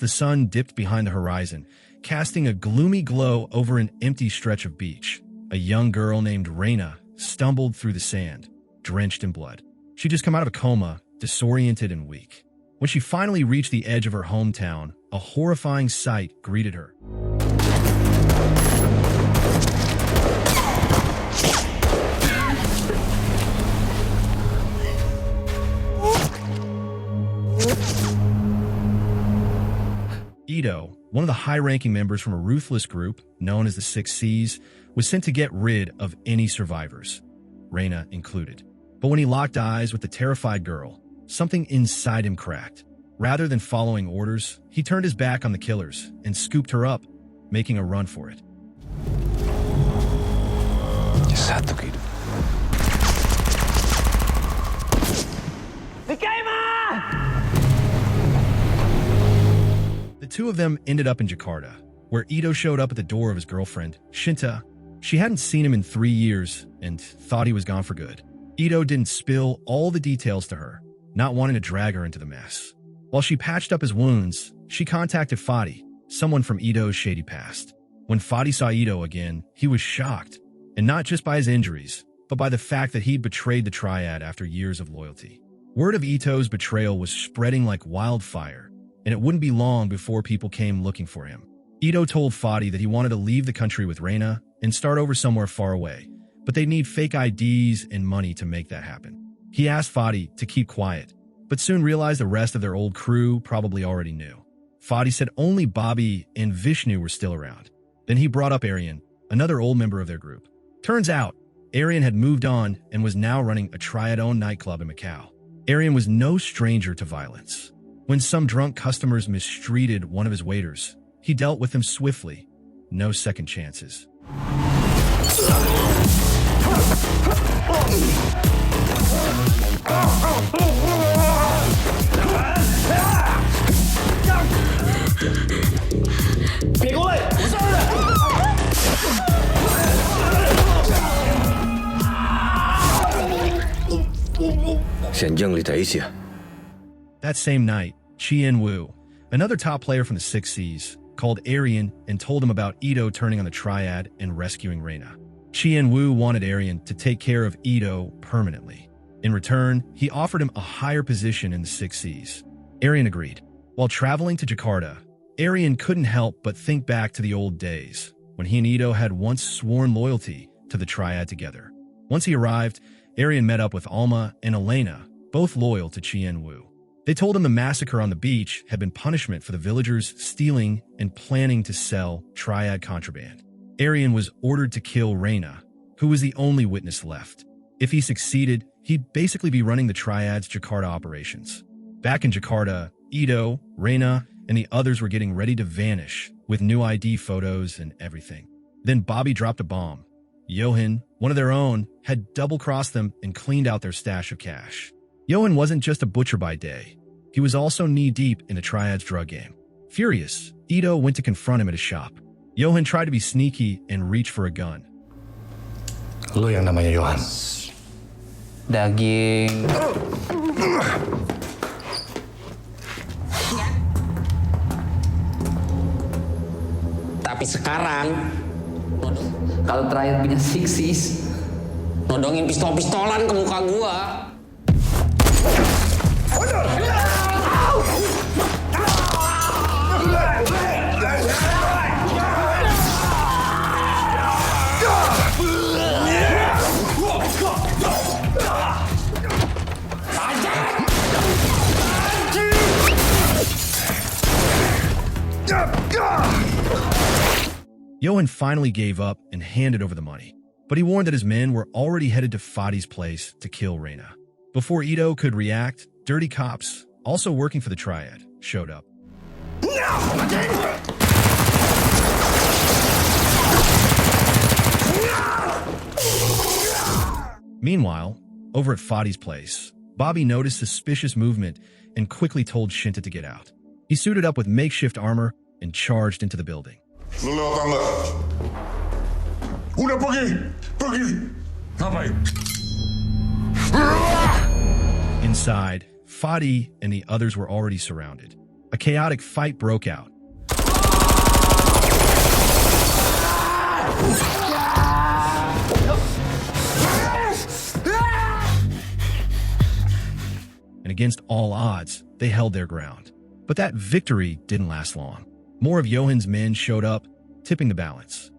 the sun dipped behind the horizon, casting a gloomy glow over an empty stretch of beach. A young girl named Reyna stumbled through the sand, drenched in blood. She'd just come out of a coma, disoriented and weak. When she finally reached the edge of her hometown, a horrifying sight greeted her. Ito, one of the high-ranking members from a ruthless group known as the Six Seas, was sent to get rid of any survivors, Reyna included. But when he locked eyes with the terrified girl, something inside him cracked. Rather than following orders, he turned his back on the killers and scooped her up, making a run for it. The two of them ended up in Jakarta, where Ito showed up at the door of his girlfriend, Shinta. She hadn't seen him in 3 years and thought he was gone for good. Ito didn't spill all the details to her, not wanting to drag her into the mess. While she patched up his wounds, she contacted Fadi, someone from Ito's shady past. When Fadi saw Ito again, he was shocked, and not just by his injuries, but by the fact that he'd betrayed the Triad after years of loyalty. Word of Ito's betrayal was spreading like wildfire, and it wouldn't be long before people came looking for him. Ito told Fadi that he wanted to leave the country with Reyna and start over somewhere far away, but they'd need fake IDs and money to make that happen. He asked Fadi to keep quiet, but soon realized the rest of their old crew probably already knew. Fadi said only Bobby and Vishnu were still around. Then he brought up Aryan, another old member of their group. Turns out, Aryan had moved on and was now running a Triad-owned nightclub in Macau. Aryan was no stranger to violence. When some drunk customers mistreated one of his waiters, he dealt with them swiftly. No second chances. That same night, Chien Wu, another top player from the Six Seas, called Aryan and told him about Ito turning on the Triad and rescuing Reyna. Chien Wu wanted Aryan to take care of Ito permanently. In return, he offered him a higher position in the Six Seas. Aryan agreed. While traveling to Jakarta, Aryan couldn't help but think back to the old days, when he and Ito had once sworn loyalty to the Triad together. Once he arrived, Aryan met up with Alma and Elena, both loyal to Chien Wu. They told him the massacre on the beach had been punishment for the villagers stealing and planning to sell Triad contraband. Aryan was ordered to kill Reyna, who was the only witness left. If he succeeded, he'd basically be running the Triad's Jakarta operations. Back in Jakarta, Ito, Reyna, and the others were getting ready to vanish with new ID photos and everything. Then Bobby dropped a bomb. Johan, one of their own, had double-crossed them and cleaned out their stash of cash. Johan wasn't just a butcher by day. He was also knee-deep in the Triad's drug game. Furious, Ito went to confront him at his shop. Johan tried to be sneaky and reach for a gun. Lu yang namanya Johan. Daging. Tapi sekarang, kalau terakhir punya Sixties, nodongin pistol-pistolan ke muka gua. Johan finally gave up and handed over the money, but he warned that his men were already headed to Fadi's place to kill Reyna. Before Ito could react, dirty cops, also working for the Triad, showed up. Meanwhile, over at Fadi's place, Bobby noticed suspicious movement and quickly told Shinta to get out. He suited up with makeshift armor and charged into the building. Lu lewat tangga. Udah pergi. Ngapain? Inside, Fadi and the others were already surrounded. A chaotic fight broke out. And against all odds, they held their ground. But that victory didn't last long. More of Johan's men showed up, tipping the balance.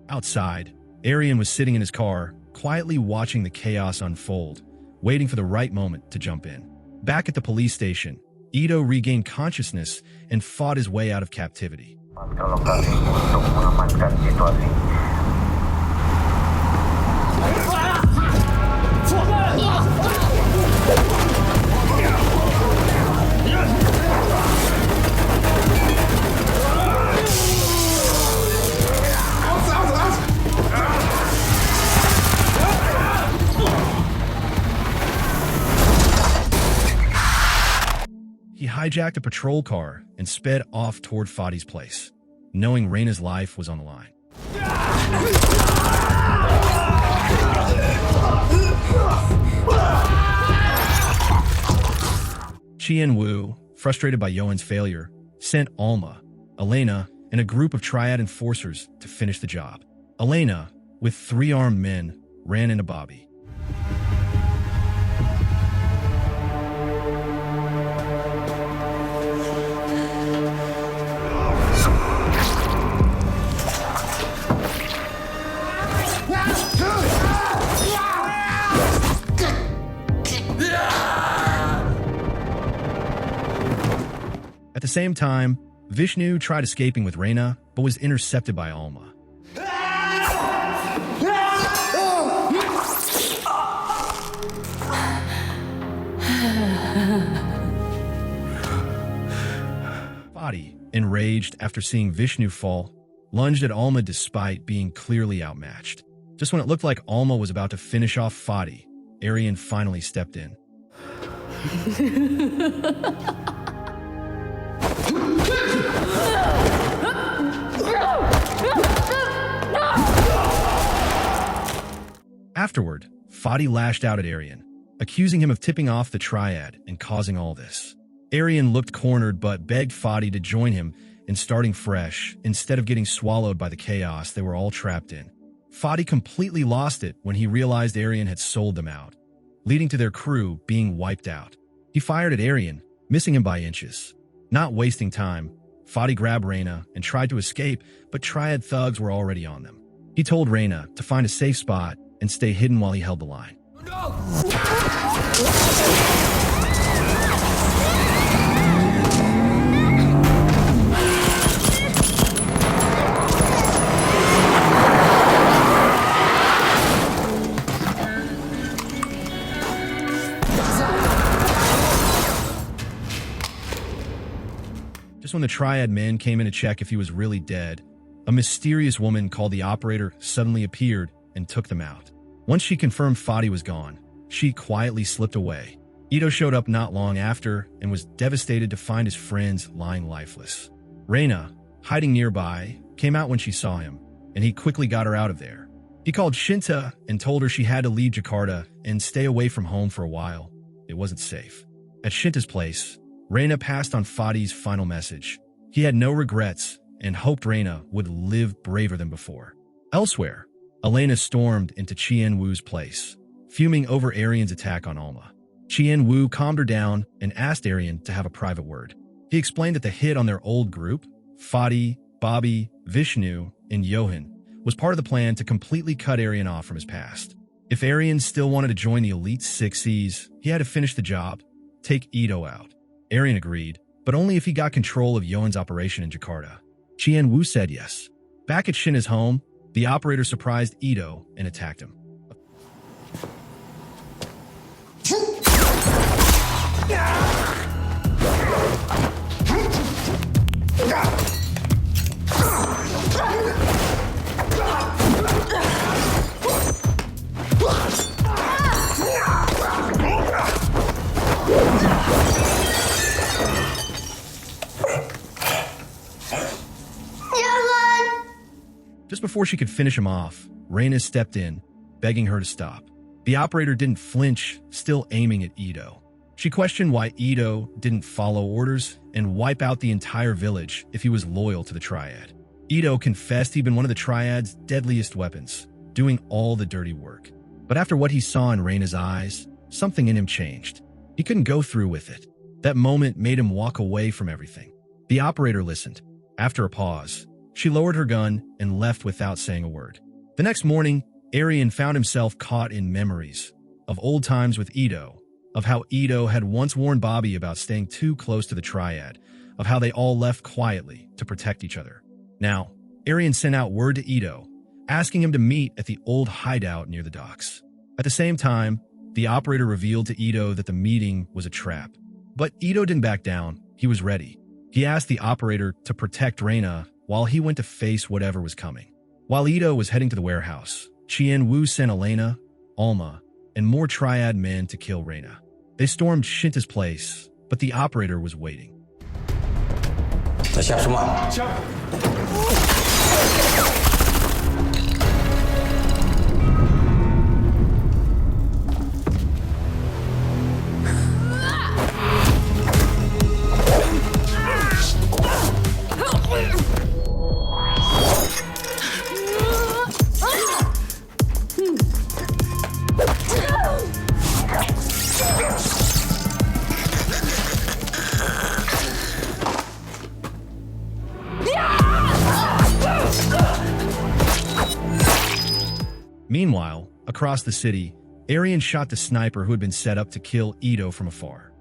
Outside, Arian was sitting in his car, quietly watching the chaos unfold, waiting for the right moment to jump in. Back at the police station, Ito regained consciousness and fought his way out of captivity. He hijacked a patrol car and sped off toward Fadi's place, knowing Reina's life was on the line. Chien Wu, frustrated by Johan's failure, sent Alma, Elena, and a group of triad enforcers to finish the job. Elena, with 3 armed men, ran into Bobby. At the same time, Vishnu tried escaping with Reina, but was intercepted by Alma. Fadi, enraged after seeing Vishnu fall, lunged at Alma despite being clearly outmatched. Just when it looked like Alma was about to finish off Fadi, Arian finally stepped in. Afterward, Fadi lashed out at Arian, accusing him of tipping off the triad and causing all this. Arian looked cornered but begged Fadi to join him in starting fresh instead of getting swallowed by the chaos they were all trapped in. Fadi completely lost it when he realized Arian had sold them out, leading to their crew being wiped out. He fired at Arian, missing him by inches. Not wasting time, Fadi grabbed Reina and tried to escape, but triad thugs were already on them. He told Reina to find a safe spot and stay hidden while he held the line. Just when the triad men came in to check if he was really dead, a mysterious woman called the operator suddenly appeared and took them out. Once she confirmed Fadi was gone, she quietly slipped away. Ito showed up not long after and was devastated to find his friends lying lifeless. Reina, hiding nearby, came out when she saw him, and he quickly got her out of there. He called Shinta and told her she had to leave Jakarta and stay away from home for a while. It wasn't safe. At Shinta's place, Reina passed on Fadi's final message. He had no regrets and hoped Reina would live braver than before. Elsewhere, Elena stormed into Chien Wu's place, fuming over Arian's attack on Alma. Chien Wu calmed her down and asked Arian to have a private word. He explained that the hit on their old group, Fadi, Bobby, Vishnu, and Johan, was part of the plan to completely cut Arian off from his past. If Arian still wanted to join the Elite 6Cs, he had to finish the job, take Ito out. Arian agreed, but only if he got control of Johan's operation in Jakarta. Chien Wu said yes. Back at Shin's home, the operator surprised Ito and attacked him. Just before she could finish him off, Reina stepped in, begging her to stop. The operator didn't flinch, still aiming at Ito. She questioned why Ito didn't follow orders and wipe out the entire village if he was loyal to the Triad. Ito confessed he'd been one of the Triad's deadliest weapons, doing all the dirty work. But after what he saw in Reina's eyes, something in him changed. He couldn't go through with it. That moment made him walk away from everything. The operator listened. After a pause, she lowered her gun and left without saying a word. The next morning, Arian found himself caught in memories of old times with Ito, of how Ito had once warned Bobby about staying too close to the Triad, of how they all left quietly to protect each other. Now, Arian sent out word to Ito, asking him to meet at the old hideout near the docks. At the same time, the operator revealed to Ito that the meeting was a trap. But Ito didn't back down. He was ready. He asked the operator to protect Reina while he went to face whatever was coming. While Ito was heading to the warehouse, Chien-Wu sent Elena, Alma, and more Triad men to kill Reina. They stormed Shinta's place, but the operator was waiting. Siap semua. Meanwhile, across the city, Arian shot the sniper who had been set up to kill Ito from afar.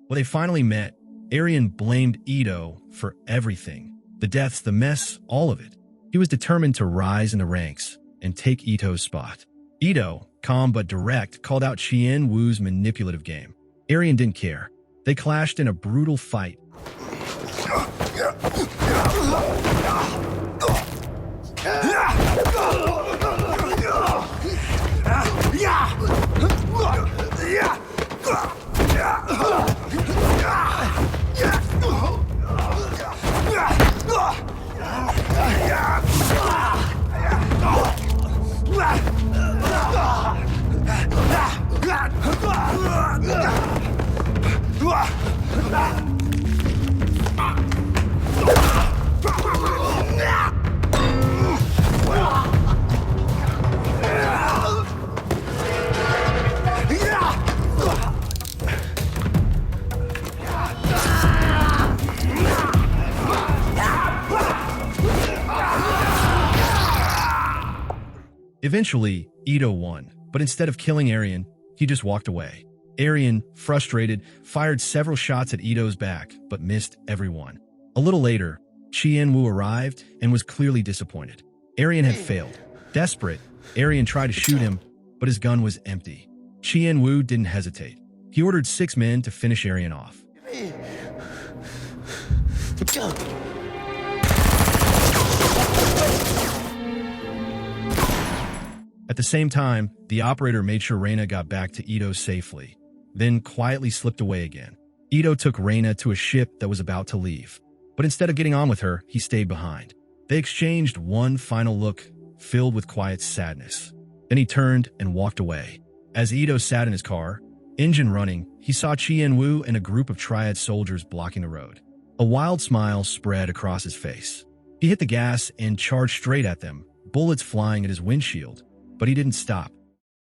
When they finally met, Arian blamed Ito for everything. The deaths, the mess, all of it. He was determined to rise in the ranks and take Ito's spot. Ito, calm but direct, called out Chien-Wu's manipulative game. Arian didn't care. They clashed in a brutal fight. Eventually, Ito won, but instead of killing Arian, he just walked away. Arian, frustrated, fired several shots at Ito's back, but missed every one. A little later, Chien-Wu arrived and was clearly disappointed. Arian had failed. Desperate, Arian tried to shoot him, but his gun was empty. Chien-Wu didn't hesitate. He ordered 6 men to finish Arian off. At the same time, the operator made sure Reina got back to Ito safely, then quietly slipped away again. Ito took Reina to a ship that was about to leave, but instead of getting on with her, he stayed behind. They exchanged one final look, filled with quiet sadness. Then he turned and walked away. As Ito sat in his car, engine running, he saw Chien-Wu and a group of Triad soldiers blocking the road. A wild smile spread across his face. He hit the gas and charged straight at them, bullets flying at his windshield. But he didn't stop.